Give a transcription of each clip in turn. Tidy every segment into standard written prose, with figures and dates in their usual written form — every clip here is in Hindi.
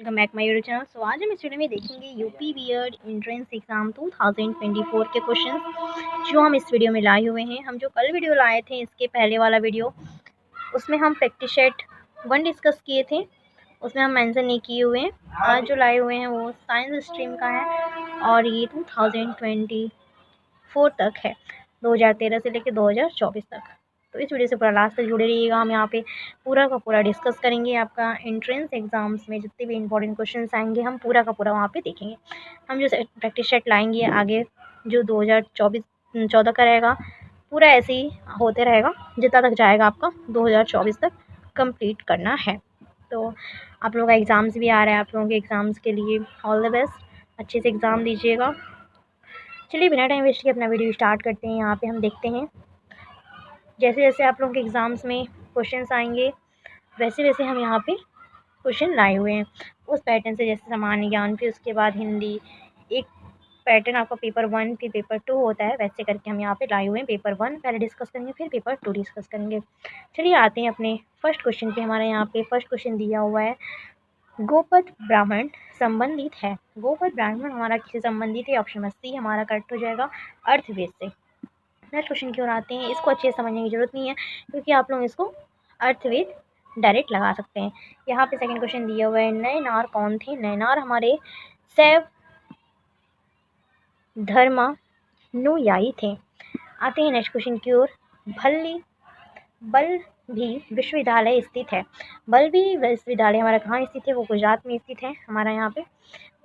Welcome back my YouTube channel. So आज हम इस वीडियो में देखेंगे यूपी बीएड एंट्रेंस एग्ज़ाम 2024 के क्वेश्चंस जो हम इस वीडियो में लाए हुए हैं। हम जो कल वीडियो लाए थे, इसके पहले वाला वीडियो, उसमें हम प्रैक्टिस सेट 1 डिस्कस किए थे, उसमें हम मेंशन नहीं किए हुए हैं। आज जो लाए हुए हैं वो साइंस स्ट्रीम का है और ये 2024 तक है, 2013 से लेकर 2024 तक। तो इस वीडियो से पूरा लास्ट तक जुड़े रहिएगा। हम यहाँ पे पूरा का पूरा डिस्कस करेंगे। आपका एंट्रेंस एग्जाम्स में जितने भी इंपॉर्टेंट क्वेश्चंस आएंगे हम पूरा का पूरा वहाँ पे देखेंगे। हम जो प्रैक्टिस सेट लाएंगे आगे जो 2024-14 का रहेगा, पूरा ऐसे ही होते रहेगा जितना तक जाएगा आपका 2024 तक कंप्लीट करना है। तो आप लोगों का एग्ज़ाम्स भी आ रहा है, आप लोगों के एग्ज़ाम्स के लिए ऑल द बेस्ट, अच्छे से एग्ज़ाम दीजिएगा। चलिए बिना टाइम वेस्ट किए अपना वीडियो स्टार्ट करते हैं। यहाँ पे हम देखते हैं जैसे जैसे आप लोगों के एग्ज़ाम्स में क्वेश्चंस आएंगे वैसे वैसे हम यहाँ पे क्वेश्चन लाए हुए हैं उस पैटर्न से। जैसे सामान्य ज्ञान, फिर उसके बाद हिंदी, एक पैटर्न आपका पेपर 1 फिर पेपर 2 होता है, वैसे करके हम यहाँ पे लाए हुए हैं। पेपर 1 पहले डिस्कस करेंगे, फिर पेपर 2 डिस्कस करेंगे। चलिए आते हैं अपने फर्स्ट क्वेश्चन पे। हमारे यहाँ पे फर्स्ट क्वेश्चन दिया हुआ है, गोपद ब्राह्मण संबंधित है। गोपद ब्राह्मण हमारा किससे संबंधित है? ऑप्शन नंबर सी हमारा करेक्ट हो जाएगा, अर्थवेद से। नेक्स्ट क्वेश्चन की ओर आते हैं। इसको अच्छे से समझने की जरूरत नहीं है क्योंकि आप लोग इसको अर्थवेद डायरेक्ट लगा सकते हैं। यहाँ पे सेकंड क्वेश्चन दिया हुआ है, नयनार कौन थे? नयनार हमारे शैव धर्मानुयायी थे। आते हैं नेक्स्ट क्वेश्चन की ओर। बल्लभी विश्वविद्यालय स्थित है। बल्लभी विश्वविद्यालय हमारा कहाँ स्थित है? वो गुजरात में स्थित है। हमारा यहाँ पे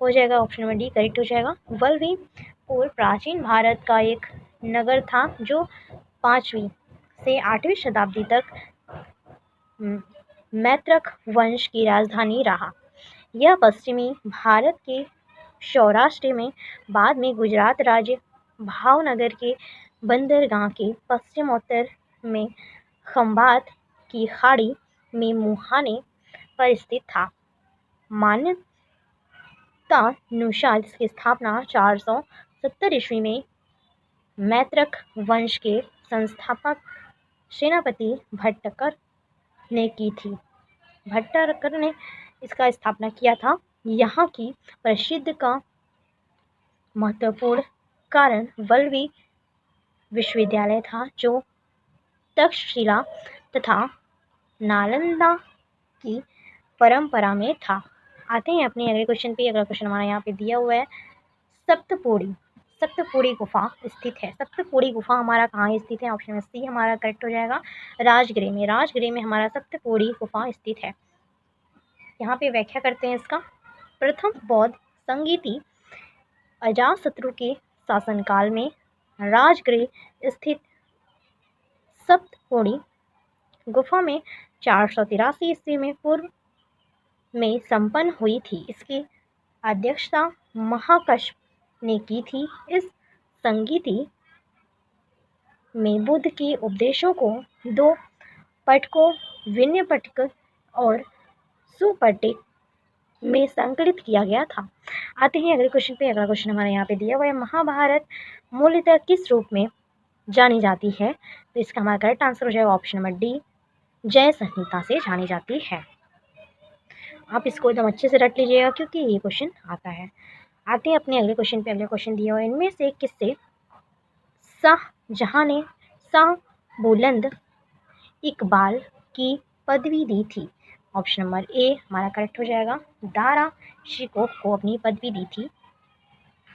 हो जाएगा ऑप्शन नंबर डी करेक्ट हो जाएगा। बल्लभीपुर प्राचीन भारत का एक नगर था जो 5वीं से 8वीं शताब्दी तक मैत्रक वंश की राजधानी रहा। यह पश्चिमी भारत के सौराष्ट्र में, बाद में गुजरात राज्य भावनगर के बंदरगाह के पश्चिमोत्तर में खंभात की खाड़ी में मुहाने पर स्थित था। मान्यतानुसार इसकी स्थापना 470 ईस्वी में मैत्रक वंश के संस्थापक सेनापति भट्टकर ने की थी। भट्टकर ने इसका स्थापना किया था। यहाँ की प्रसिद्ध का महत्वपूर्ण कारण बल्लभी विश्वविद्यालय था जो तक्षशिला तथा नालंदा की परंपरा में था। आते हैं अपने अगले क्वेश्चन पे। अगला क्वेश्चन हमारा यहाँ पे दिया हुआ है, सप्तपुरी गुफा स्थित है। सप्तपुरी गुफा हमारा कहाँ स्थित है? ऑप्शन सी हमारा करेक्ट हो जाएगा, राजगृह में। राजगृह में हमारा सप्तपुरी गुफा स्थित है। यहाँ पे व्याख्या करते हैं इसका। प्रथम बौद्ध संगीति अजातशत्रु के शासनकाल में राजगृह स्थित सप्तपुरी गुफा में 483 ईस्वी में पूर्व में संपन्न हुई थी। इसकी अध्यक्षता महाकश्यप ने की थी। इस संगीति में बुद्ध के उपदेशों को 2 पटकों, विनय पटक और सुपटिक में संकलित किया गया था। आते हैं अगले क्वेश्चन पे। अगला क्वेश्चन हमारे यहाँ पे दिया हुआ है, महाभारत मूलतः किस रूप में जानी जाती है? तो इसका हमारा करेक्ट आंसर हो जाएगा ऑप्शन नंबर डी, जय संहिता से जानी जाती है। आप इसको एकदम अच्छे से रट लीजिएगा क्योंकि ये क्वेश्चन आता है। आते हैं अपने अगले क्वेश्चन पे। अगले क्वेश्चन दिया हुआ है, इनमें से किससे शाहजहां ने शाह बुलंद इकबाल की पदवी दी थी? ऑप्शन नंबर ए हमारा करेक्ट हो जाएगा, दारा शिकोह को अपनी पदवी दी थी।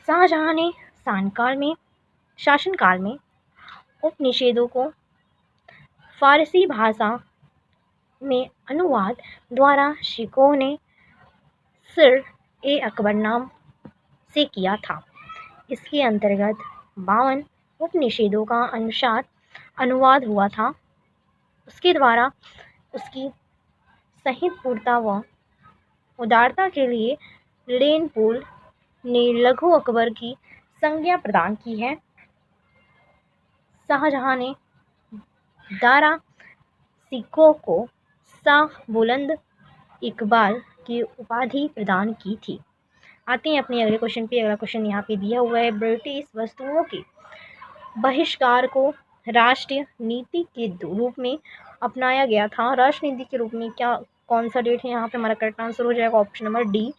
शाहजहां ने शासनकाल में उपनिषदों को फारसी भाषा में अनुवाद द्वारा शिकोह ने सिर ए अकबर नाम से किया था। इसके अंतर्गत 52 उपनिषदों का अनुवाद हुआ था। उसके द्वारा उसकी संहितापूर्णता व उदारता के लिए लेनपोल ने लघु अकबर की संज्ञा प्रदान की है। शाहजहां ने दारा शिकोह को शाह बुलंद इकबाल की उपाधि प्रदान की थी। आते हैं अपने अगले क्वेश्चन पे। अगला क्वेश्चन यहाँ पे दिया हुआ है, ब्रिटिश वस्तुओं के बहिष्कार को राष्ट्रीय नीति के रूप में अपनाया गया था। राष्ट्रीय नीति के रूप में क्या कौन सा डेट है यहाँ पे हमारा करेक्ट आंसर हो जाएगा ऑप्शन नंबर डी,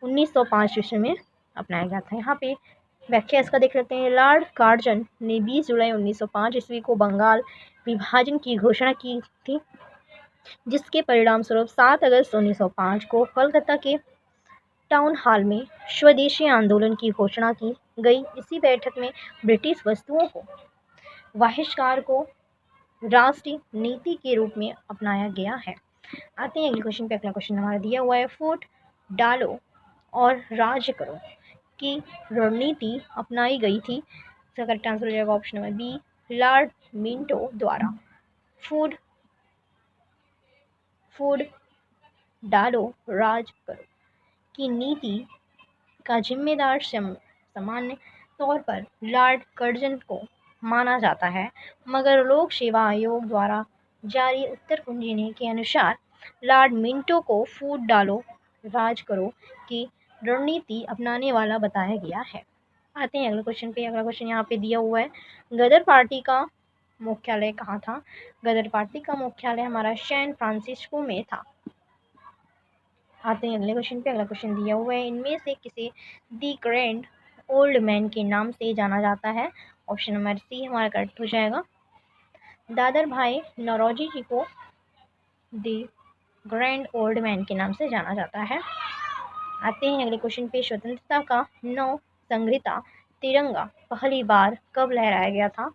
1905 ईस्वी में अपनाया गया था। यहाँ पे व्याख्या इसका देख लेते हैं। लॉर्ड कार्जन ने 20 जुलाई 1905 ईस्वी को बंगाल विभाजन की घोषणा की थी, जिसके परिणाम स्वरूप 7 अगस्त 1905 को कोलकाता के टाउन हॉल में स्वदेशी आंदोलन की घोषणा की गई। इसी बैठक में ब्रिटिश वस्तुओं को बहिष्कार को राष्ट्रीय नीति के रूप में अपनाया गया है। आते हैं अगले क्वेश्चन पे। अगला क्वेश्चन हमारा दिया हुआ है, फूट डालो और राज करो की रणनीति अपनाई गई थी। इसका करेक्ट आंसर हो जाएगा option number B, Lord Minto द्वारा फूट डालो राज करो की नीति का जिम्मेदार सामान्य तौर पर लॉर्ड कर्जन को माना जाता है, मगर लोक सेवा आयोग द्वारा जारी उत्तर कुंजी के अनुसार लॉर्ड मिंटो को फूट डालो राज करो की रणनीति अपनाने वाला बताया गया है। आते हैं अगले क्वेश्चन पे। अगला क्वेश्चन यहाँ पे दिया हुआ है, गदर पार्टी का मुख्यालय कहाँ था? गदर पार्टी का मुख्यालय हमारा सैन फ्रांसिस्को में था। आते हैं अगले क्वेश्चन पे। अगला क्वेश्चन दिया हुआ है, इनमें से किसे दी ग्रैंड ओल्ड मैन के नाम से जाना जाता है? ऑप्शन नंबर सी हमारा करेक्ट हो जाएगा। दादर भाई नौरोजी जी को दी ग्रैंड ओल्ड मैन के नाम से जाना जाता है। आते हैं अगले क्वेश्चन पे, स्वतंत्रता का नौ संग्रहिता तिरंगा पहली बार कब लहराया गया था?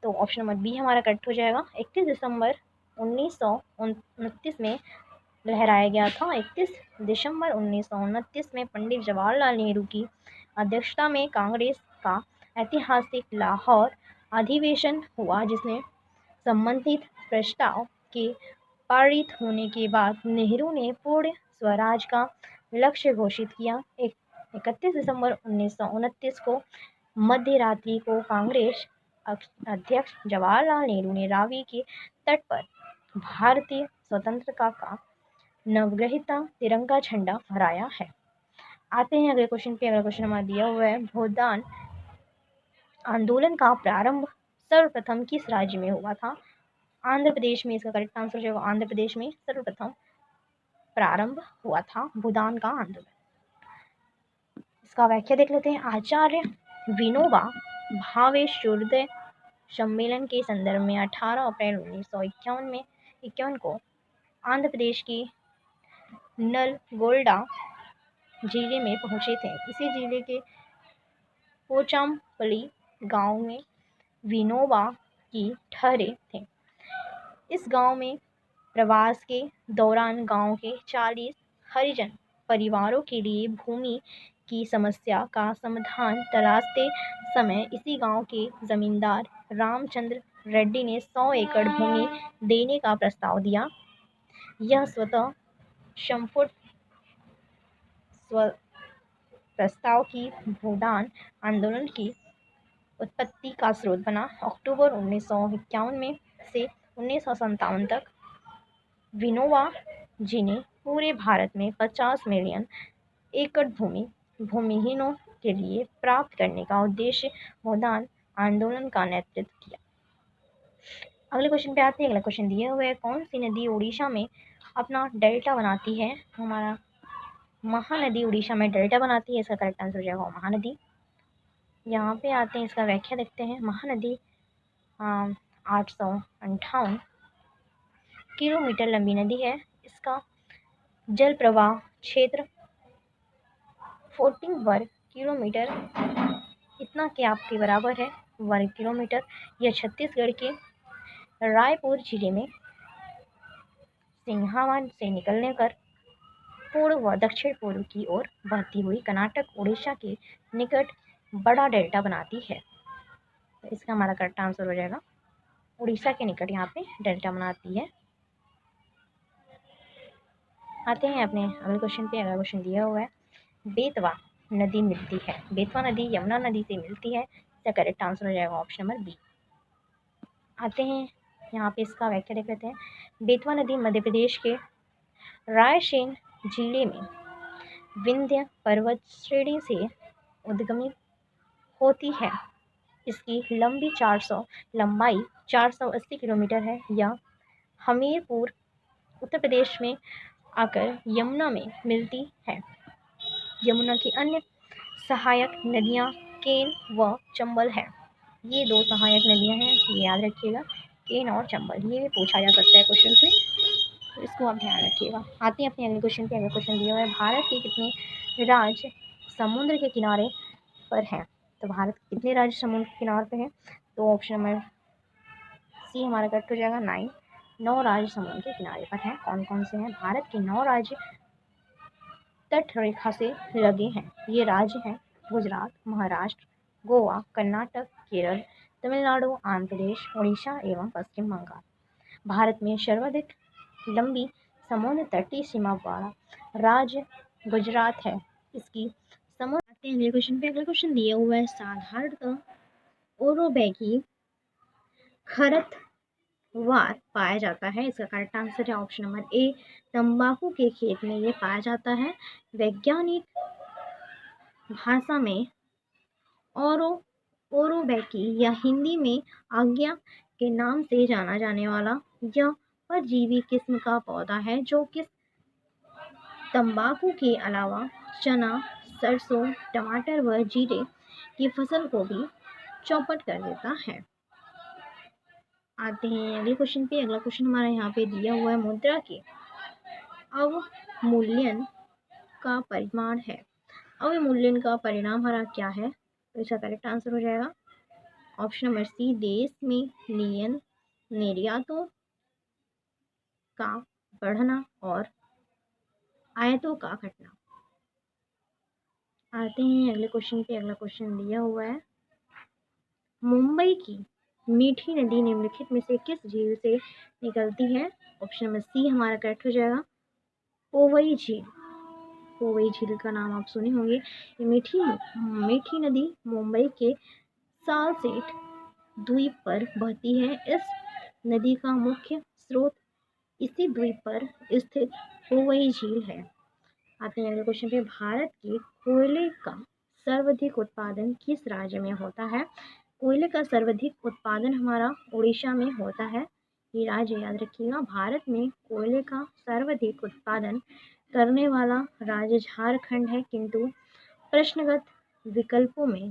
तो ऑप्शन नंबर बी हमारा करेक्ट हो जाएगा। 31 दिसंबर 1929 में लहराया गया था। 31 दिसंबर 1929 में पंडित जवाहरलाल नेहरू की अध्यक्षता में कांग्रेस का ऐतिहासिक लाहौर अधिवेशन हुआ, जिसमें संबंधित प्रस्ताव के पारित होने के बाद नेहरू ने पूर्ण स्वराज का लक्ष्य घोषित किया। 31 दिसंबर 1929 को मध्य रात्रि को कांग्रेस अध्यक्ष जवाहरलाल नेहरू ने रावी के तट पर भारतीय स्वतंत्रता का नवग्रहिता तिरंगा झंडा फहराया है। आते हैं अगले क्वेश्चन पे। अगला क्वेश्चन हमारा दिया हुआ है, भूदान आंदोलन का प्रारंभ सर्वप्रथम किस राज्य में हुआ था? आंध्र प्रदेश में इसका करेक्ट आंसर जो आंध्र प्रदेश में सर्वप्रथम प्रारंभ हुआ था भूदान का आंदोलन। इसका व्याख्या देख लेते हैं। आचार्य विनोबा भावे सूर्योदय सम्मेलन के संदर्भ में 18 अप्रैल 1951 को आंध्र प्रदेश की नलगोंडा जिले में पहुंचे थे। इसी जिले के पोचामपल्ली गांव में विनोबा की ठहरे थे। इस गांव में प्रवास के दौरान गांव के 40 हरिजन परिवारों के लिए भूमि की समस्या का समाधान तलाशते समय इसी गांव के जमींदार रामचंद्र रेड्डी ने 100 एकड़ भूमि देने का प्रस्ताव दिया। यह स्वतः संपुट प्रस्ताव की भूदान आंदोलन की उत्पत्ति का स्रोत बना। अक्टूबर 1951 में से 1957 तक विनोबा जी ने पूरे भारत में 50 मिलियन एकड़ भूमि भूमिहीनों के लिए प्राप्त करने का उद्देश्य भूदान आंदोलन का नेतृत्व किया। अगले क्वेश्चन पे आते हैं। अगला क्वेश्चन दिया हुआ है, कौन सी नदी उड़ीसा में अपना डेल्टा बनाती है? हमारा महानदी उड़ीसा में डेल्टा बनाती है। इसका करेक्ट आंसर हो जाएगा महानदी। यहाँ पे आते हैं, इसका व्याख्या देखते हैं। महानदी 858 किलोमीटर लंबी नदी है। इसका जल प्रवाह क्षेत्र 14 वर्ग किलोमीटर इतना के आपके बराबर है वर्ग किलोमीटर। यह छत्तीसगढ़ के रायपुर जिले में सिंहावन से निकलने कर पूर्व व दक्षिण पूर्व की ओर बहती हुई कर्नाटक उड़ीसा के निकट बड़ा डेल्टा बनाती है। तो इसका हमारा करेक्ट आंसर हो जाएगा उड़ीसा के निकट यहाँ पे डेल्टा बनाती है। आते हैं अपने अगले क्वेश्चन पे। अगला क्वेश्चन दिया हुआ है, बेतवा नदी मिलती है। बेतवा नदी यमुना नदी से मिलती है। इसका करेक्ट आंसर हो जाएगा ऑप्शन नंबर बी। आते हैं यहाँ पे, इसका व्याख्या देख लेते हैं। बेतवा नदी मध्य प्रदेश के रायसेन जिले में विंध्य पर्वत श्रेणी से उद्गमित होती है। इसकी लंबाई 480 किलोमीटर है। यह हमीरपुर उत्तर प्रदेश में आकर यमुना में मिलती है। यमुना की अन्य सहायक नदियाँ केन व चंबल है। ये दो सहायक नदियाँ हैं, ये याद रखिएगा, केन और चंबल। ये भी पूछा जा सकता है क्वेश्चन से, तो इसको आप ध्यान रखिएगा। आते हैं अपने अगले क्वेश्चन पे। अगला क्वेश्चन दिया हुआ है, भारत के कितने राज्य समुद्र के किनारे पर हैं? तो भारत के कितने राज्य समुद्र के किनारे पे हैं? तो ऑप्शन नंबर सी हमारा करेक्ट हो जाएगा 9। 9 राज्य समुद्र के किनारे पर हैं। कौन कौन से हैं? भारत के 9 राज्य तट रेखा से लगे हैं। ये राज्य हैं गुजरात, महाराष्ट्र, गोवा, कर्नाटक, केरल, तमिलनाडु, आंध्र प्रदेश, उड़ीसा एवं पश्चिम बंगाल। भारत में सर्वाधिक लंबी समुद्र तटीय सीमा वाला राज्य गुजरात है। इसकी समुद्र आते हैं अगले क्वेश्चन पे। अगला क्वेश्चन दिया हुआ है, साधारणतः ओरोबैकी खरपतवार पाया जाता है। इसका करेक्ट आंसर है ऑप्शन नंबर ए, तंबाकू के खेत में ये पाया जाता है। वैज्ञानिक भाषा में ओरोबैकी या हिंदी में आज्ञा के नाम से जाना जाने वाला यह परजीवी किस्म का पौधा है जो कि तंबाकू के अलावा चना, सरसों, टमाटर व जीरे की फसल को भी चौपट कर देता है। आते हैं अगले क्वेश्चन पे। अगला क्वेश्चन हमारा यहाँ पे दिया हुआ है, मुद्रा के अवमूल्यन का परिमाण है। अवमूल्यन का परिणाम हमारा क्या है? तो इसका करेक्ट आंसर हो जाएगा ऑप्शन नंबर सी, देश में निर्यातों का बढ़ना और आयातों का घटना। आते हैं अगले क्वेश्चन पे। अगला क्वेश्चन दिया हुआ है, मुंबई की मीठी नदी निम्नलिखित में से किस झील से निकलती है? ऑप्शन नंबर सी हमारा करेक्ट हो जाएगा पोवई झील। पोवई झील का नाम आप सुने होंगे। ये मीठी नदी मुंबई के सालसेट द्वीप पर बहती है। इस नदी का मुख्य स्रोत इसी द्वीप पर स्थित पोवई झील है। आते हैं अगले क्वेश्चन पे, भारत के कोयले का सर्वाधिक उत्पादन किस राज्य में होता है? कोयले का सर्वाधिक उत्पादन हमारा उड़ीसा में होता है। ये राज्य याद रखिएगा। भारत में कोयले का सर्वाधिक उत्पादन करने वाला राज्य झारखंड है, किंतु प्रश्नगत विकल्पों में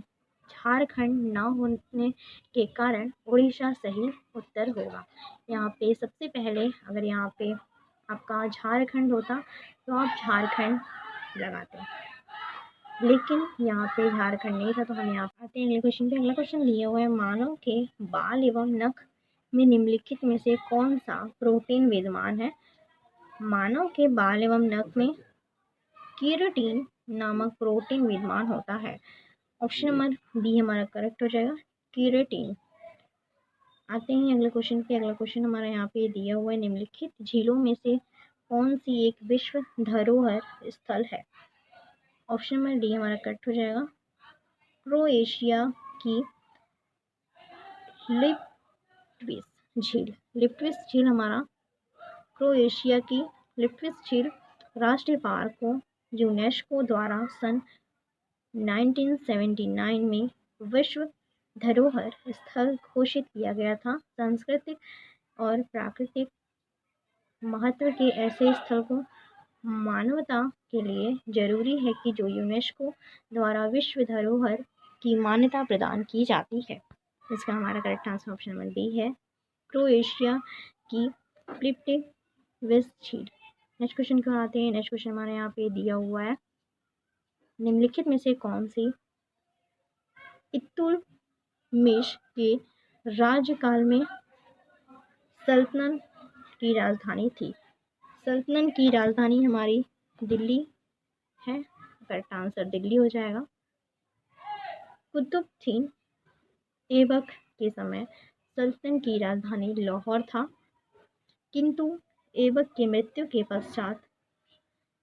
झारखंड न होने के कारण उड़ीसा सही उत्तर होगा। यहाँ पे सबसे पहले अगर यहाँ पे आपका झारखंड होता तो आप झारखंड लगाते, लेकिन यहाँ पे झारखंड नहीं था तो हम यहाँ आते हैं अगले क्वेश्चन पे। अगला क्वेश्चन दिया हुआ है, मानव के बाल एवं नख में निम्नलिखित में से कौन सा प्रोटीन विद्यमान है? मानव के बाल एवं नख में केराटिन नामक प्रोटीन विद्यमान होता है। ऑप्शन नंबर बी हमारा करेक्ट हो जाएगा, केराटिन। आते हैं अगले क्वेश्चन पे। अगला क्वेश्चन हमारा यहाँ पे दिया हुआ है, निम्नलिखित झीलों में से कौन सी एक विश्व धरोहर स्थल है? ऑप्शन नंबर डी हमारा करेक्ट हो जाएगा, क्रोएशिया की लिप्टविस झील। लिप्टविस झील हमारा क्रोएशिया की लिप्टविस झील राष्ट्रीय पार्क को यूनेस्को द्वारा सन 1979 में विश्व धरोहर स्थल घोषित किया गया था। सांस्कृतिक और प्राकृतिक महत्व के ऐसे स्थल को मानवता के लिए जरूरी है कि जो यूनेस्को द्वारा विश्व धरोहर की मान्यता प्रदान की जाती है। इसका हमारा correct answer option number B है, क्रोएशिया की लिप्टविस झील। नेक्स्ट क्वेश्चन को आते हैं। नेक्स्ट क्वेश्चन हमारे यहाँ पे दिया हुआ है, निम्नलिखित में से कौन सी इल्तुतमिश के राज्यकाल में सल्तनत की राजधानी थी? सल्तनत की राजधानी हमारी दिल्ली है। करेक्ट आंसर दिल्ली हो जाएगा। कुतुबुद्दीन ऐबक के समय सल्तनत की राजधानी लाहौर था, किंतु ऐबक की मृत्यु के पश्चात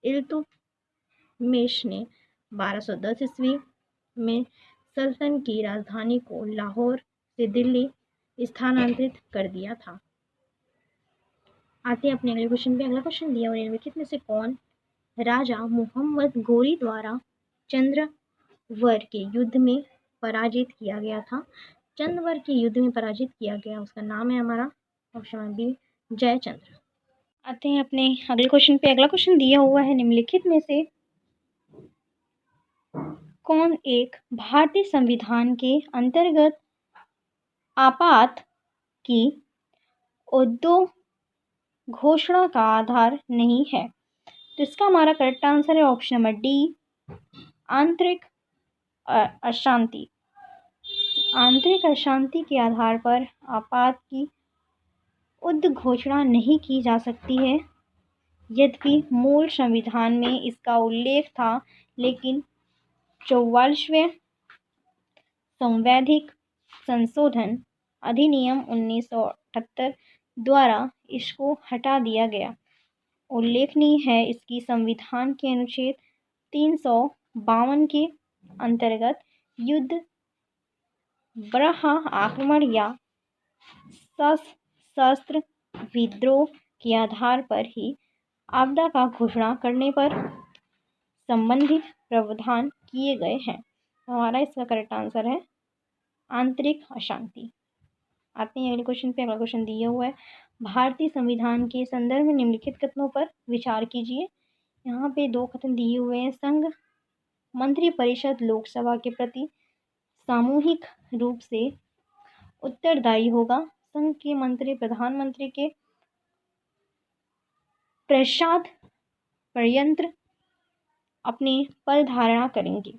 इल्तुतमिश ने 1210 ईस्वी में सल्तनत की राजधानी को लाहौर से दिल्ली स्थानांतरित कर दिया था। आते हैं अपने अगले क्वेश्चन पे। अगला क्वेश्चन दिया हुआ है, निम्नलिखित में से कौन राजा मोहम्मद गोरी द्वारा चंद्रवर के युद्ध में पराजित किया गया था? चंद्रवर के युद्ध में पराजित किया गया, उसका नाम है हमारा ऑप्शन बी, जयचंद्र। आते हैं अपने अगले क्वेश्चन पे। अगला क्वेश्चन दिया हुआ है, निम्नलिखित में से कौन एक भारतीय संविधान के अंतर्गत आपात की घोषणा का आधार नहीं है? तो इसका हमारा करेक्ट आंसर है ऑप्शन नंबर डी, आंतरिक अशांति। आंतरिक अशांति के आधार पर आपात की उद्घोषणा नहीं की जा सकती है। यद्यपि मूल संविधान में इसका उल्लेख था, लेकिन 44वें संवैधानिक संशोधन अधिनियम 1978 द्वारा इसको हटा दिया गया। उल्लेखनीय है इसकी संविधान के अनुच्छेद 352 के अंतर्गत युद्ध, बर्बरा आक्रमण या सशस्त्र विद्रोह के आधार पर ही आपदा का घोषणा करने पर संबंधित प्रावधान किए गए हैं। हमारा इसका करेक्ट आंसर है आंतरिक अशांति। आते हैं अगले क्वेश्चन पे। अगला क्वेश्चन दिया हुआ है, भारतीय संविधान के संदर्भ में निम्नलिखित कथनों पर विचार कीजिए। यहाँ पे दो कथन दिए हुए हैं। संघ मंत्रिपरिषद लोकसभा के प्रति सामूहिक रूप से उत्तरदायी होगा। संघ के मंत्री प्रधानमंत्री के पश्चात पर्यंत अपनी पद धारणा करेंगे।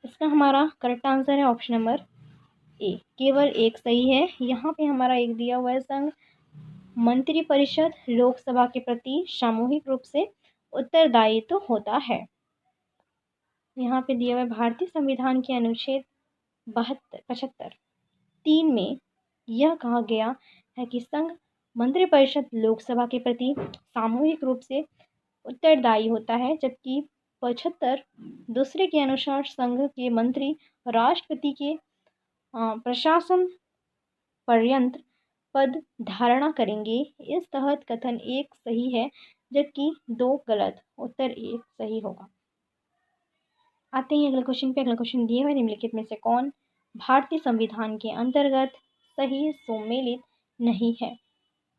इसका हमारा करेक्ट आंसर है ऑप्शन नंबर ए, केवल एक सही है। यहाँ पे हमारा एक दिया हुआ है, संघ मंत्रिपरिषद लोकसभा के प्रति सामूहिक रूप से उत्तरदायित्व होता है। यहाँ पे दिया हुआ है, भारतीय संविधान के अनुच्छेद 75(3) में यह कहा गया है कि संघ मंत्रिपरिषद लोकसभा के प्रति सामूहिक रूप से उत्तरदायी होता है, जबकि 75 के अनुसार संघ के मंत्री राष्ट्रपति के प्रशासन पर्यंत पद धारणा करेंगे। इस तहत कथन एक सही है, जबकि दो गलत। उत्तर एक सही होगा। आते हैं अगले क्वेश्चन पे। अगला क्वेश्चन दिए हुए, निम्नलिखित में से कौन भारतीय संविधान के अंतर्गत सही सम्मिलित नहीं है?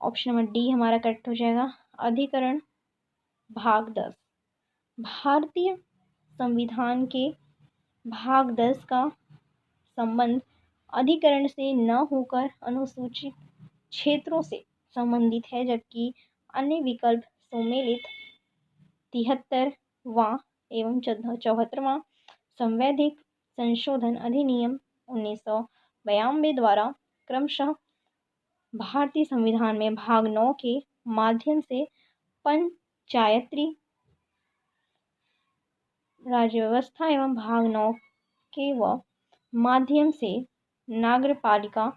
ऑप्शन नंबर डी हमारा करेक्ट हो जाएगा। अधिकरण भाग 10। भारतीय संविधान के भाग 10 का संबंध अधिकरण से न होकर अनुसूचित क्षेत्रों से संबंधित है, जबकि अन्य विकल्प सम्मिलित 73वां एवं 74वां संवैधानिक संशोधन अधिनियम 1992 द्वारा क्रमशः भारतीय संविधान में भाग 9 के माध्यम से पंचायती राज्य व्यवस्था एवं भाग 9 के माध्यम से नगरपालिका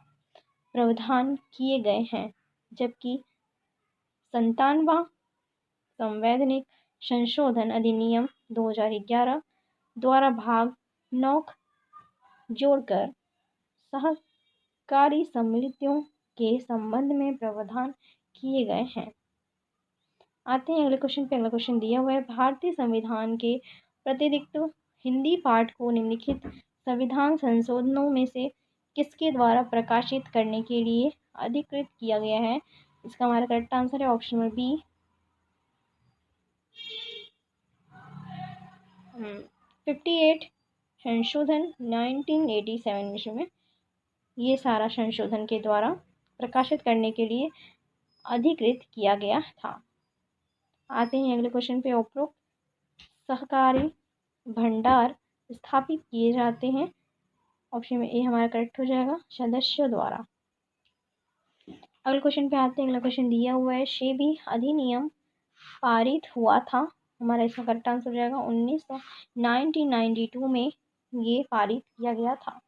प्रावधान किए गए हैं, जबकि 97वां संवैधानिक संशोधन अधिनियम 2011 द्वारा भाग 9 जोड़कर सहकारी समितियों के संबंध में प्रावधान किए गए हैं। आते हैं अगले क्वेश्चन पे। अगला क्वेश्चन दिया हुआ है, भारतीय संविधान के प्रतिनिधित्व हिंदी पाठ को निम्नलिखित संविधान संशोधनों में से किसके द्वारा प्रकाशित करने के लिए अधिकृत किया गया है? इसका हमारा करेक्ट आंसर है ऑप्शन नंबर बी, 58 संशोधन 1987 में ये सारा संशोधन के द्वारा प्रकाशित करने के लिए अधिकृत किया गया था। आते हैं अगले क्वेश्चन पे। उपरोक्त सहकारी भंडार स्थापित किए जाते हैं। ऑप्शन में ए हमारा करेक्ट हो जाएगा, सदस्यों द्वारा। अगले क्वेश्चन पे आते हैं। अगला क्वेश्चन दिया हुआ है, सेबी अधिनियम पारित हुआ था। हमारा इसका करेक्ट आंसर हो जाएगा 1992 में ये पारित किया गया था।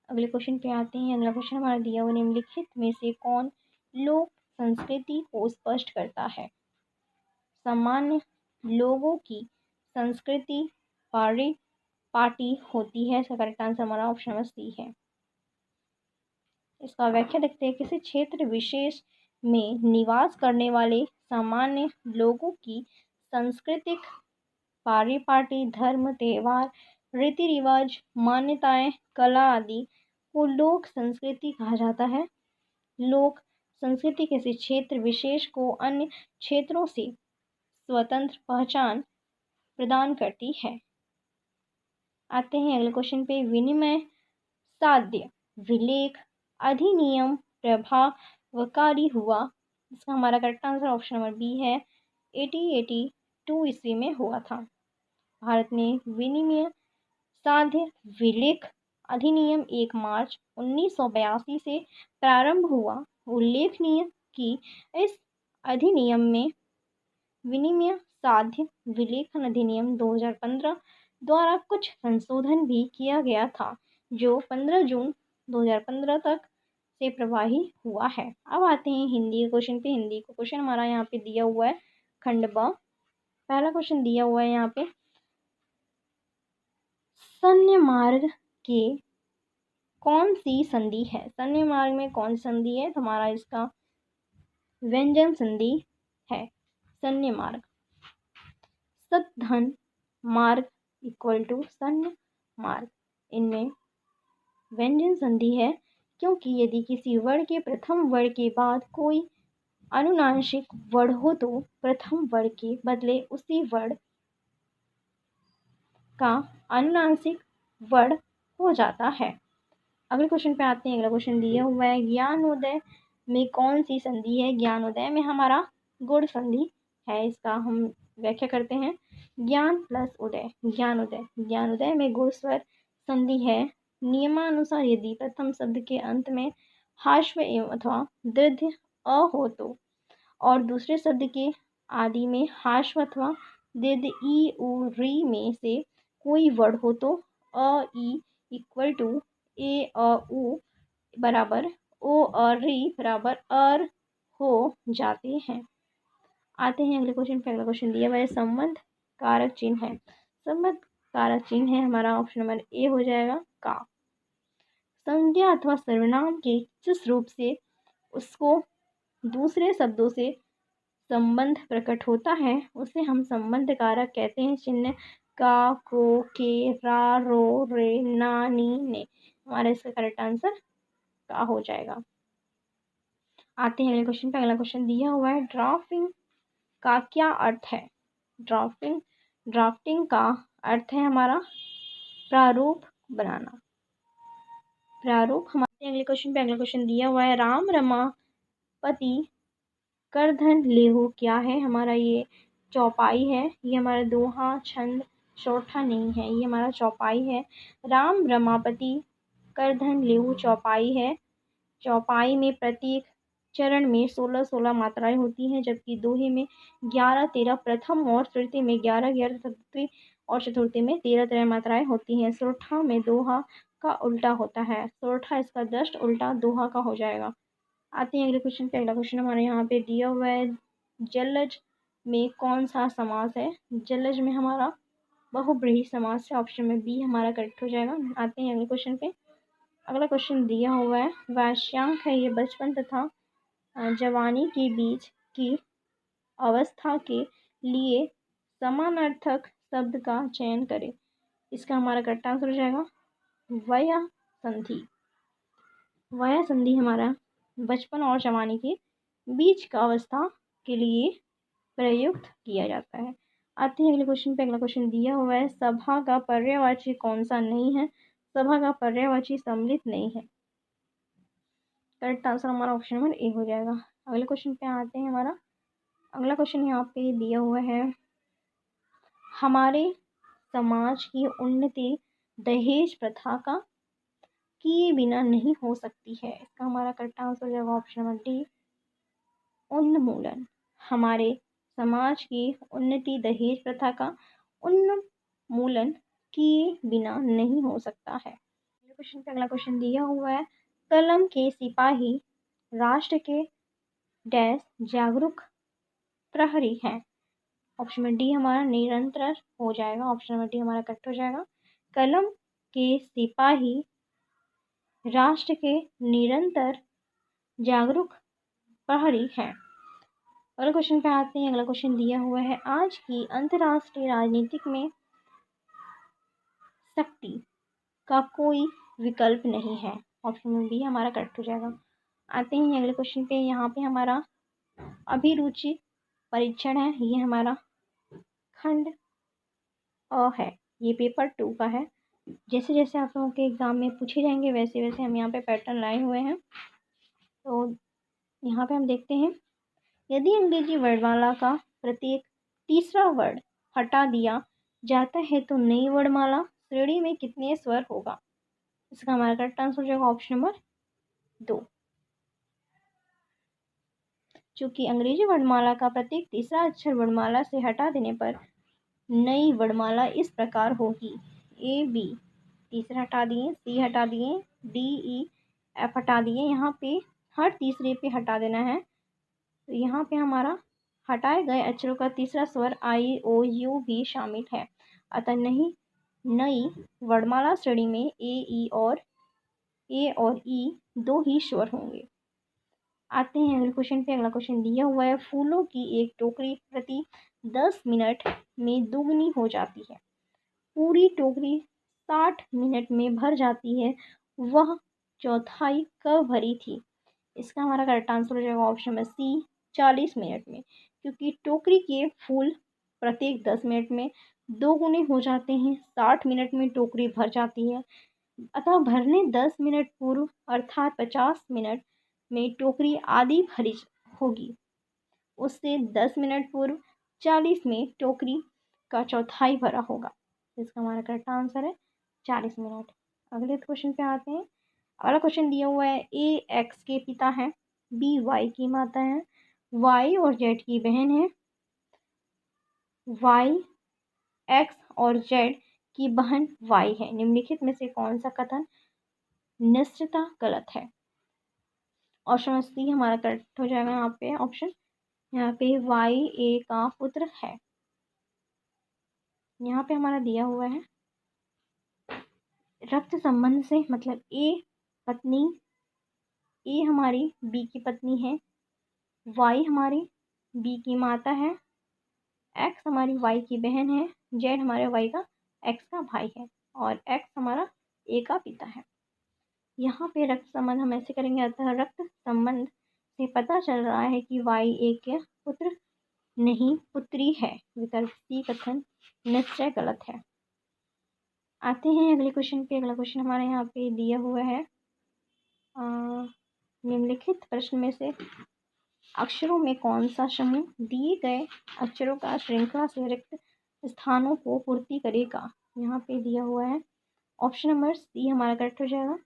अगले क्वेश्चन पे आते हैं। अगला क्वेश्चन हमारा दिया हुआ, निम्नलिखित में से कौन लोक संस्कृति को स्पष्ट करता है? सामान्य लोगों की संस्कृति पार्टी होती है। इसका करेक्ट आंसर हमारा ऑप्शन नंबर सी है। इसका व्याख्या देखते हैं। किसी क्षेत्र विशेष में निवास करने वाले सामान्य लोगों की सांस्कृतिक पार्टी, धर्म, त्यौहार, रीति रिवाज, मान्यताएं, कला आदि को लोक संस्कृति कहा जाता है। लोक संस्कृति किसी क्षेत्र विशेष को अन्य क्षेत्रों से स्वतंत्र पहचान प्रदान करती है। आते हैं अगले क्वेश्चन पे। विनिमय साध्य विलेख अधिनियम प्रभावकारी हुआ। इसका हमारा correct answer option number B है, 1882 ईस्वी में हुआ था। भारत ने विनिमय साध्य विलेख अधिनियम 1 मार्च 1982 से प्रारंभ हुआ। उल्लेखनीय कि इस अधिनियम में विनिमय साध्य विलेखन अधिनियम 2015 द्वारा कुछ संशोधन भी किया गया था, जो 15 जून 2015 तक से प्रवाही हुआ है। अब आते हैं हिंदी के क्वेश्चन पे। हिंदी का क्वेश्चन हमारा यहाँ पे दिया हुआ है खंड ब। पहला क्वेश्चन दिया हुआ है यहाँ पे, सन्य मार्ग के कौन सी संधि है? सन्य मार्ग में कौन सी संधि है? तो हमारा इसका व्यंजन संधि है सन्य मार्ग। सतधन मार्ग इक्वल टू सन्य मार्ग, इनमें व्यंजन संधि है, क्योंकि यदि किसी वर्ण के प्रथम वर्ण के बाद कोई अनुनासिक वर्ण हो तो प्रथम वर्ण के बदले उसी वर्ण का अनुनासिक वर्ण हो जाता है। अगले क्वेश्चन पे आते हैं। अगला क्वेश्चन दिया हुआ है, ज्ञानोदय में कौन सी संधि है? ज्ञानोदय में हमारा गुण संधि है। इसका हम व्याख्या करते हैं। ज्ञान प्लस उदय, ज्ञानोदय। ज्ञानोदय में गुण स्वर संधि है। नियमानुसार यदि प्रथम शब्द के अंत में हाश्व एवं अथवा दीर्घ अ हो तो, और दूसरे शब्द के आदि में हाश्व अथवा दीर्घ ई उ री में से कोई वर्ण हो तो अ ई इक्वल टू ए अ उ बराबर ओ और री बराबर अर हो जाते हैं। आते हैं अगले क्वेश्चन पे। अगला क्वेश्चन दिया हुआ है, संबंध कारक चिन्ह है। संबंध कारक चिन्ह है हमारा ऑप्शन नंबर ए हो जाएगा का। संज्ञा अथवा सर्वनाम के जिस रूप से उसको दूसरे शब्दों से संबंध प्रकट होता है उसे हम संबंध कारक कहते हैं। चिन्ह का, को, के, रा, रो, रे, ना, नी, ने। हमारा इसका करेक्ट आंसर का हो जाएगा। आते हैं अगले क्वेश्चन पे। अगला क्वेश्चन दिया हुआ है, ड्राफ्टिंग का क्या अर्थ है? ड्राफ्टिंग का अर्थ है हमारा प्रारूप बनाना। प्रारूप। हमारे अगले क्वेश्चन पे। अगला क्वेश्चन दिया हुआ है, राम रमापति करधन लेहू क्या है? हमारा ये चौपाई है। ये हमारा दोहा छंद चौथा नहीं है, ये हमारा चौपाई है। राम रमापति करधन लेहू चौपाई है। चौपाई में प्रत्येक चरण में 16-16 मात्राएं होती हैं, जबकि दोहे में 11-13 प्रथम और तृतीय में 11-11 तृतीय और चतुर्थी में 13-13 मात्राएं होती हैं। सोरठा में दोहा का उल्टा होता है। सोरठा इसका दष्ट उल्टा दोहा का हो जाएगा। आते हैं अगले क्वेश्चन पे। अगला क्वेश्चन हमारे यहाँ पे दिया हुआ है, जलज में कौन सा समास है? जलज में हमारा बहुब्रीहि समास है। ऑप्शन में बी हमारा करेक्ट हो जाएगा। आते हैं अगले क्वेश्चन पे। अगला क्वेश्चन दिया हुआ है, वाक्यांश है ये बचपन तथा जवानी के बीच की अवस्था के लिए समानार्थक शब्द का चयन करें। इसका हमारा करेक्ट आंसर हो जाएगा वय संधि। वय संधि हमारा बचपन और जवानी के बीच का अवस्था के लिए प्रयुक्त किया जाता है। आते हैं अगले क्वेश्चन पे। अगला क्वेश्चन दिया हुआ है, सभा का पर्यायवाची कौन सा नहीं है? सभा का पर्यायवाची सम्मिलित नहीं है। करेक्ट आंसर हमारा ऑप्शन नंबर ए हो जाएगा। अगले क्वेश्चन पे आते हैं। हमारा अगला क्वेश्चन यहाँ पे दिया हुआ है, हमारे समाज की उन्नति दहेज प्रथा का किए बिना नहीं हो सकती है। इसका हमारा करेक्ट आंसर हो जाएगा ऑप्शन नंबर डी उन्मूलन। हमारे समाज की उन्नति दहेज प्रथा का उन्मूलन किए बिना नहीं हो सकता है। क्वेश्चन पे अगला क्वेश्चन दिया हुआ है, कलम के सिपाही राष्ट्र के डैश जागरूक प्रहरी हैं। ऑप्शन नंबर डी हमारा निरंतर हो जाएगा। ऑप्शन नंबर डी हमारा करेक्ट हो जाएगा। कलम के सिपाही राष्ट्र के निरंतर जागरूक प्रहरी हैं। अगले क्वेश्चन पे आते हैं। अगला क्वेश्चन दिया हुआ है, आज की अंतर्राष्ट्रीय राजनीतिक में शक्ति का कोई विकल्प नहीं है। ऑप्शन बी हमारा करेक्ट हो जाएगा। आते हैं अगले क्वेश्चन पे। यहाँ पे हमारा अभिरुचि परीक्षण है, ये हमारा खंड है, ये पेपर 2 का है। जैसे जैसे आप लोगों के एग्ज़ाम में पूछे जाएंगे वैसे वैसे हम यहाँ पे पैटर्न लाए हुए हैं। तो यहाँ पे हम देखते हैं, यदि अंग्रेजी वर्णमाला का प्रत्येक तीसरा वर्ड हटा दिया जाता है तो नई वर्णमाला श्रेणी में कितने स्वर होगा? इसका हमारा करेक्ट आंसर हो जाएगा ऑप्शन नंबर 2। चूंकि अंग्रेजी वर्णमाला का प्रत्येक तीसरा अक्षर वर्णमाला से हटा देने पर नई वर्णमाला इस प्रकार होगी: ए बी तीसरा हटा दिए, सी हटा दिए, डी ई एफ हटा दिए। यहाँ पे हर तीसरे पे हटा देना है। तो यहाँ पे हमारा हटाए गए अक्षरों का तीसरा स्वर आई ओ यू भी शामिल है, अतः नहीं नई वर्णमाला श्रेणी में ए और ई दो ही स्वर होंगे। आते हैं अगले क्वेश्चन पे। अगला क्वेश्चन दिया हुआ है, फूलों की एक टोकरी प्रति 10 मिनट में दुगनी हो जाती है, पूरी टोकरी 60 मिनट में भर जाती है, वह चौथाई कब भरी थी? इसका हमारा करेक्ट आंसर हो जाएगा ऑप्शन में सी 40 मिनट में, क्योंकि टोकरी के फूल प्रत्येक 10 मिनट में दो गुने हो जाते हैं, 60 मिनट में टोकरी भर जाती है, अतः भरने 10 मिनट पूर्व अर्थात 50 मिनट में टोकरी आधी भरी होगी, उससे 10 मिनट पूर्व 40 में टोकरी का चौथाई भरा होगा। इसका हमारा करेक्ट आंसर है 40 मिनट। अगले क्वेश्चन पे आते हैं। अगला क्वेश्चन दिया हुआ है, ए एक्स के पिता हैं, बी वाई की माता है, वाई और जेड की बहन है, वाई एक्स और जेड की बहन वाई है, निम्नलिखित में से कौन सा कथन निश्चितः गलत है? ऑप्शन सी हमारा करेक्ट हो जाएगा यहाँ पे ऑप्शन। यहाँ पे वाई ए का पुत्र है। यहाँ पे हमारा दिया हुआ है, रक्त संबंध से मतलब ए हमारी बी की पत्नी है, वाई हमारी बी की माता है, एक्स हमारी वाई की बहन है, जेड हमारे वाई का एक्स का भाई है और एक्स हमारा ए का पिता है। यहाँ पे रक्त संबंध हम ऐसे करेंगे, अतः रक्त संबंध से पता चल रहा है कि वाई ए के पुत्र नहीं पुत्री है, विकल्प सी कथन निश्चय गलत है। आते हैं अगले क्वेश्चन पे। अगला क्वेश्चन हमारे यहाँ पे दिया हुआ है, निम्नलिखित प्रश्न में से अक्षरों में कौन सा समूह दिए गए अक्षरों का श्रृंखला से रिक्त स्थानों को पूर्ति करेगा? यहाँ पे दिया हुआ है ऑप्शन नंबर सी हमारा करेक्ट हो जाएगा,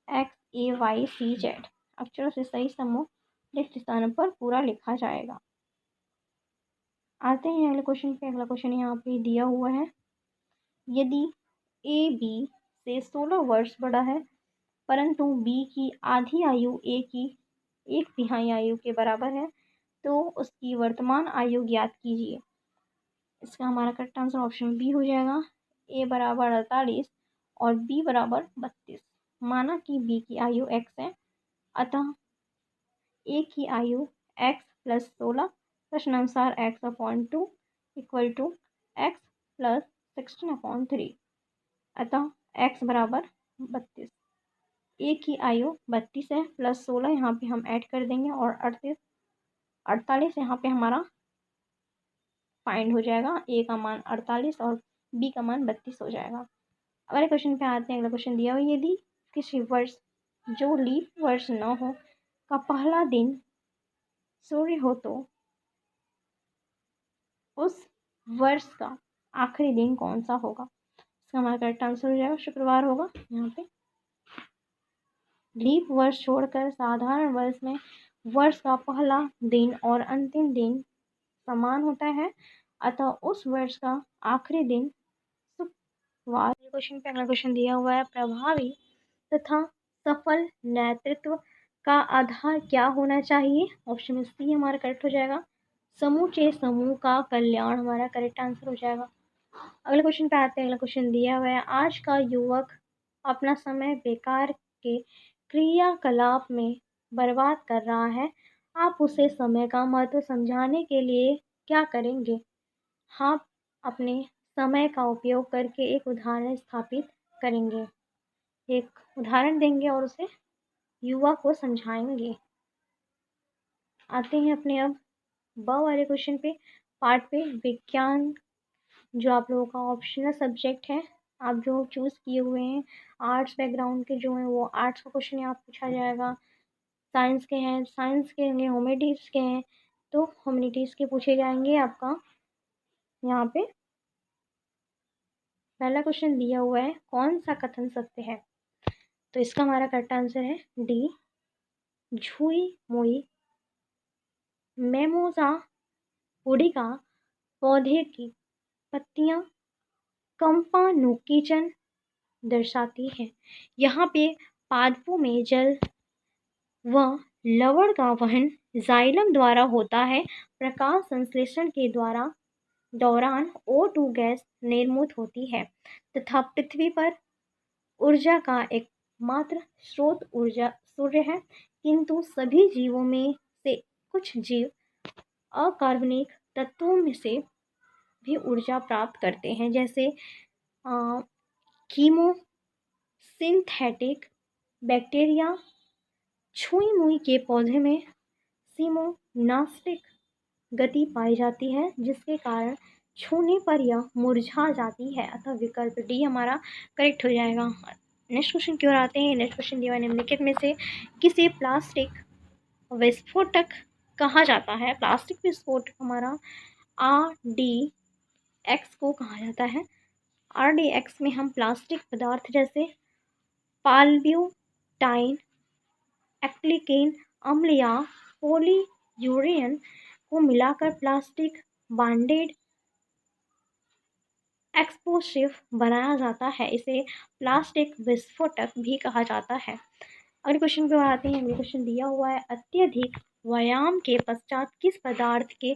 एक्स ए वाई सी जेड अक्षरों से सही समूह रिक्त स्थानों पर पूरा लिखा जाएगा। आते हैं अगले क्वेश्चन पे। अगला क्वेश्चन यहाँ पे दिया हुआ है, यदि ए बी से 16 वर्ष बड़ा है परंतु बी की आधी आयु ए की 1/3 आयु के बराबर है तो उसकी वर्तमान आयु ज्ञात कीजिए। इसका हमारा करेक्ट आंसर ऑप्शन बी हो जाएगा, ए बराबर 48 और बी बराबर 32। माना कि बी की आयु एक्स है, अतः ए की आयु एक्स प्लस 16 प्रश्नानुसार x/2 equal to X plus 16/3, अतः x बराबर 32। ए की आयु 32 है प्लस 16 यहाँ पे हम ऐड कर देंगे और 48 यहाँ पे हमारा फाइंड हो जाएगा, ए का मान 48 और बी का मान 32 हो जाएगा। अगले क्वेश्चन पे आते हैं। अगला क्वेश्चन दिया हुआ, यदि किसी वर्ष जो लीप वर्ष न हो का पहला दिन सूर्य हो तो उस वर्ष का आखिरी दिन कौन सा होगा? इसका हमारा करेक्ट आंसर हो जाएगा शुक्रवार होगा। यहाँ पे लीप वर्ष छोड़कर साधारण वर्ष में वर्ष का पहला दिन और अंतिम दिन समान होता है, अतः उस वर्ष का आखिरी दिन शुक्रवार। क्वेश्चन पे अगला क्वेश्चन दिया हुआ है, प्रभावी तथा सफल नेतृत्व का आधार क्या होना चाहिए? ऑप्शन सी हमारा करेक्ट हो जाएगा, समूचे समूह का कल्याण हमारा करेक्ट आंसर हो जाएगा। अगले क्वेश्चन पे आते हैं। अगला क्वेश्चन दिया हुआ है, आज का युवक अपना समय बेकार के क्रियाकलाप में बर्बाद कर रहा है, आप उसे समय का महत्व समझाने के लिए क्या करेंगे? आप अपने समय का उपयोग करके एक उदाहरण स्थापित करेंगे, एक उदाहरण देंगे और उसे युवा को समझाएंगे। आते हैं अपने अब ब वाले क्वेश्चन पे, पार्ट पे। विज्ञान जो आप लोगों का ऑप्शनल सब्जेक्ट है, आप जो चूज़ किए हुए हैं, आर्ट्स बैकग्राउंड के जो हैं वो आर्ट्स का क्वेश्चन यहाँ पूछा जाएगा। साइंस के हैं, साइंस के होंगे, ह्यूमैनिटीज़ के हैं तो ह्यूमैनिटीज़ के पूछे जाएंगे। आपका यहाँ पे पहला क्वेश्चन दिया हुआ है, कौन सा कथन सत्य है? तो इसका हमारा करेक्ट आंसर है डी, झुई मुई मेमोजा पुडिका पौधे की पत्तियां कंपानुकीचन दर्शाती है। यहाँ पे पादपों में जल व लवण का वहन जाइलम द्वारा होता है। प्रकाश संश्लेषण के दौरान O2 गैस निर्मित होती है तथा पृथ्वी पर ऊर्जा का एकमात्र स्रोत ऊर्जा सूर्य है। किंतु सभी जीवों में से कुछ जीव अकार्बनिक तत्वों में से भी ऊर्जा प्राप्त करते हैं, जैसे कीमो सिंथेटिक बैक्टीरिया। छुई मुई के पौधे में सीमोनास्टिक गति पाई जाती है, जिसके कारण छूने पर यह मुरझा जाती है, अतः विकल्प डी हमारा करेक्ट हो जाएगा। नेक्स्ट क्वेश्चन की ओर आते हैं। नेक्स्ट क्वेश्चन दिया निम्नलिखित में से किसे प्लास्टिक विस्फोटक कहा जाता है? प्लास्टिक विस्फोटक हमारा RDX को कहा जाता है। RDX में हम प्लास्टिक पदार्थ जैसे पाल्ब्यूटाइन, एक्लिकेन अम्ल या पॉलीयूरेन को मिलाकर प्लास्टिक बॉन्डेड एक्सप्लोसिव बनाया जाता है। इसे प्लास्टिक विस्फोटक भी कहा जाता है। अगले क्वेश्चन पे आते हैं। अगले क्वेश्चन दिया हुआ है, अत्यधिक व्यायाम के पश्चात किस पदार्थ के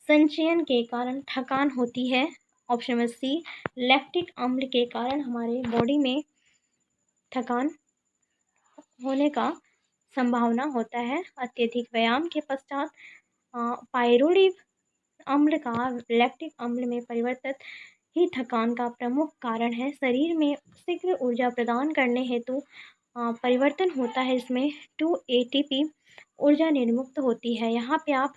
संचयन के कारण थकान होती है? ऑप्शन नंबर सी, लैक्टिक अम्ल के कारण हमारे बॉडी में थकान होने का संभावना होता है। अत्यधिक व्यायाम के पश्चात पायरोडिक अम्ल का लैक्टिक अम्ल में परिवर्तित ही थकान का प्रमुख कारण है। शरीर में शीघ्र ऊर्जा प्रदान करने हेतु परिवर्तन होता है, इसमें 2 ATP ऊर्जा निर्मुक्त होती है। यहाँ पे आप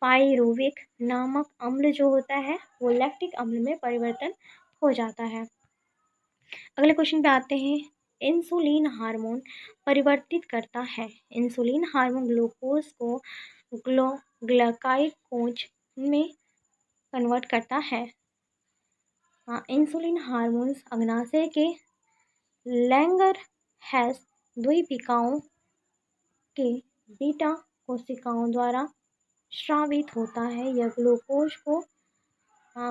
पायरुविक नामक अम्ल जो होता है वो लैक्टिक अम्ल में परिवर्तन हो जाता है। अगले क्वेश्चन पे आते हैं। इंसुलिन हार्मोन परिवर्तित करता है। इंसुलिन हार्मोन ग्लूकोज को ग्लाइकोज में कन्वर्ट करता है। इंसुलिन हार्मोन्स अग्नाशय के लैंगरहैंस द्वीपिकाओं के बीटा कोशिकाओं द्वारा स्रावित होता है। यह ग्लूकोज को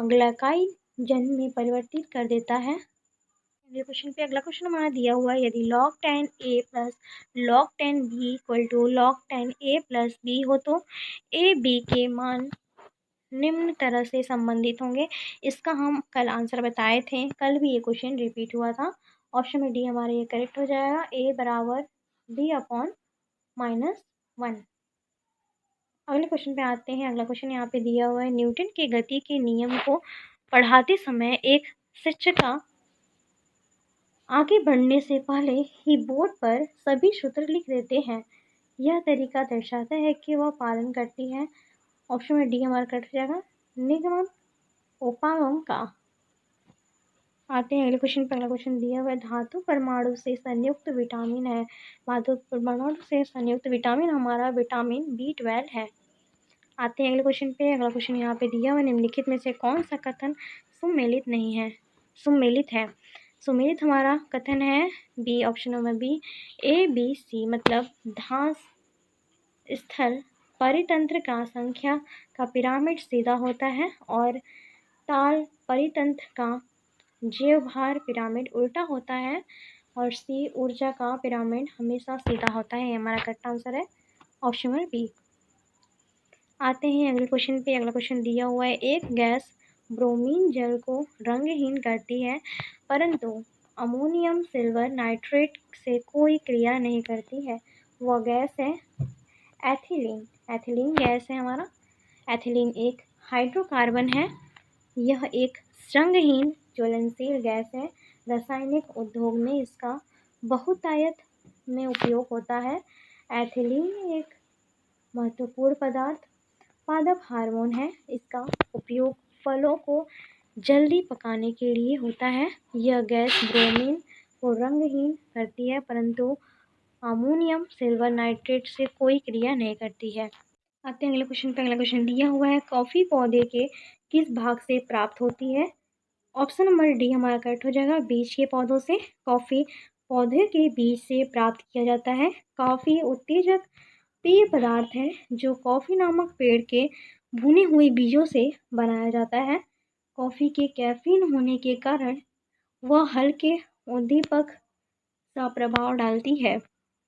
ग्लाइकोजन में परिवर्तित कर देता है। अगले क्वेश्चन पे अगला क्वेश्चन हमारा दिया हुआ है, यदि log 10a plus log 10b equal to log 10a plus b हो तो a b के मान निम्न तरह से संबंधित होंगे। इसका हम कल आंसर बताए थे, कल भी ये क्वेश्चन रिपीट हुआ था। ऑप्शन में डी हमारा ये करेक्ट हो जाएगा, a बराबर b/-1। अगले क्वेश्चन पे आते हैं। अगला क्वेश्चन यहाँ पे दिया हुआ है, न्यूटन के गति के नियम को पढ़ाते समय एक शिक्षिका आगे बढ़ने से पहले ही बोर्ड पर सभी सूत्र लिख देते हैं। यह तरीका दर्शाता है कि वह पालन करती है। ऑप्शन में डी हमारा कट जाएगा, निगमन उपागम का। आते हैं अगले क्वेश्चन पर। अगला क्वेश्चन दिया हुआ है, धातु परमाणु से संयुक्त विटामिन है। धातु परमाणु से संयुक्त विटामिन हमारा विटामिन B12 है। आते हैं अगले क्वेश्चन पे। अगला क्वेश्चन यहाँ पे दिया हुआ, निम्नलिखित में से कौन सा कथन सुमेलित नहीं है? सुमेलित है। सुमेलित हमारा कथन है B, option number B, ABC मतलब घास स्थल परितंत्र का संख्या का पिरामिड सीधा होता है और ताल परितंत्र का जीवभार पिरामिड उल्टा होता है और सी ऊर्जा का पिरामिड हमेशा सीधा होता है। हमारा करेक्ट आंसर है ऑप्शन नंबर बी। आते हैं अगले क्वेश्चन पे। अगला क्वेश्चन दिया हुआ है, एक गैस ब्रोमीन जल को रंगहीन करती है परंतु अमोनियम सिल्वर नाइट्रेट से कोई क्रिया नहीं करती है। वह गैस है एथिलीन। एथिलीन गैस है हमारा। एथिलीन एक हाइड्रोकार्बन है। यह एक रंगहीन ज्वलनशील गैस है। रासायनिक उद्योग में इसका बहुतायत में उपयोग होता है। एथिलीन एक महत्वपूर्ण पदार्थ पादप हार्मोन है। इसका उपयोग फलों को जल्दी पकाने के लिए होता है। यह गैस ब्रोमीन को रंगहीन करती है, परंतु अमोनियम सिल्वर नाइट्रेट से कोई क्रिया नहीं करती है। आते हैं अगले क्वेश्चन पे। अगला क्वेश्चन दिया हुआ है, कॉफ़ी पौधे के किस भाग से प्राप्त होती है? ऑप्शन नंबर डी हमारा करेक्ट हो जाएगा, बीज के पौधों से। कॉफ़ी पौधे के बीज से प्राप्त किया जाता है। कॉफ़ी उत्तेजक पेय पदार्थ है जो कॉफ़ी नामक पेड़ के भुने हुए बीजों से बनाया जाता है। कॉफ़ी के कैफीन होने के कारण वह हल्के उद्दीपक का प्रभाव डालती है।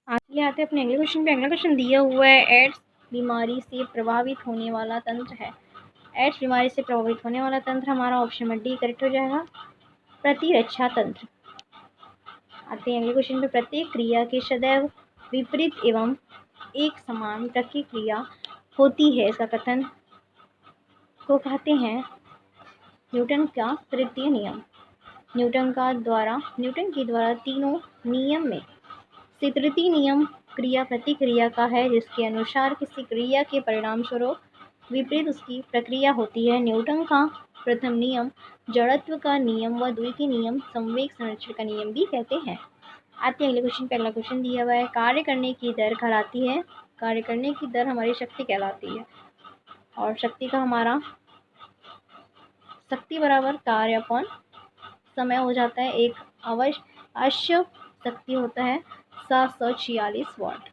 आगे आते हैं अपने अगले क्वेश्चन पे। अगला क्वेश्चन दिया हुआ है, एड्स बीमारी से प्रभावित होने वाला तंत्र है। एड्स बीमारी से प्रभावित होने वाला तंत्र हमारा ऑप्शन नंबर डी करेक्ट हो जाएगा, प्रतिरक्षा तंत्र। आते हैं अगले क्वेश्चन पे। प्रत्येक क्रिया के सदैव विपरीत एवं एक समान प्रतिक्रिया होती है, इसका कथन को कहते हैं न्यूटन का तृतीय नियम। न्यूटन के द्वारा तीनों नियम में से तृतीय नियम क्रिया प्रतिक्रिया का है, जिसके अनुसार किसी क्रिया के परिणाम स्वरूप विपरीत उसकी प्रक्रिया होती है। न्यूटन का प्रथम नियम जड़त्व का नियम व द्वितीय नियम संवेग संरक्षण का नियम भी कहते हैं। आते हैं अगले क्वेश्चन पे। अगला क्वेश्चन दिया हुआ है, कार्य करने की दर कहलाती है। कार्य करने की दर हमारी शक्ति कहलाती है, और शक्ति का हमारा शक्ति बराबर कार्य अपॉन समय हो जाता है। एक अवश्य शक्ति होता है 746 वाट।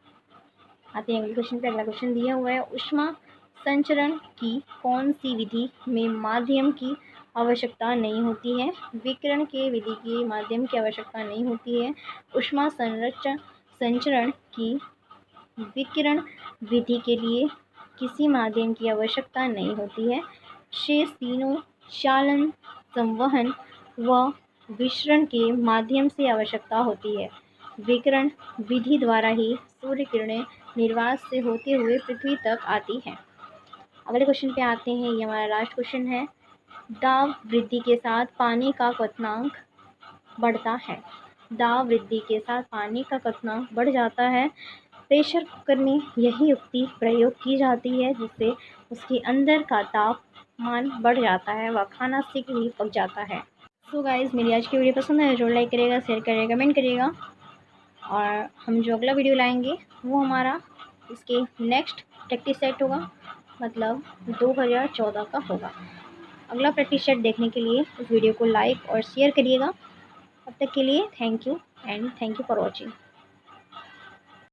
आते हैं अगले क्वेश्चन पे। अगला क्वेश्चन दिया हुआ है, ऊष्मा संचरण की कौन सी विधि में माध्यम की आवश्यकता नहीं होती है? विकिरण के विधि की माध्यम की आवश्यकता नहीं होती है। ऊष्मा संचरण की विकिरण विधि के लिए किसी माध्यम की आवश्यकता नहीं होती है। शेष तीनों चालन, संवहन व विसरण के माध्यम से आवश्यकता होती है। विकिरण विधि द्वारा ही सूर्य किरणें निर्वात से होते हुए पृथ्वी तक आती हैं। अगले क्वेश्चन पे आते हैं, ये हमारा लास्ट क्वेश्चन है। दाब वृद्धि के साथ पानी का क्वथनांक बढ़ता है। दाब वृद्धि के साथ पानी का क्वथनांक बढ़ जाता है। प्रेशर कुकर में यही युक्ति प्रयोग की जाती है, जिससे उसके अंदर का तापमान बढ़ जाता है, वह खाना शीघ्र ही पक जाता है। तो गाइस, मेरी आज की वीडियो पसंद है जो लाइक करिएगा, शेयर करिएगा, कमेंट करिएगा। और हम जो अगला वीडियो लाएंगे वो हमारा इसके नेक्स्ट प्रैक्टिस सेट होगा, मतलब 2014 का होगा। अगला प्रैक्टिस सेट देखने के लिए इस वीडियो को लाइक और शेयर करिएगा। तब तक के लिए thank you and thank you for watching.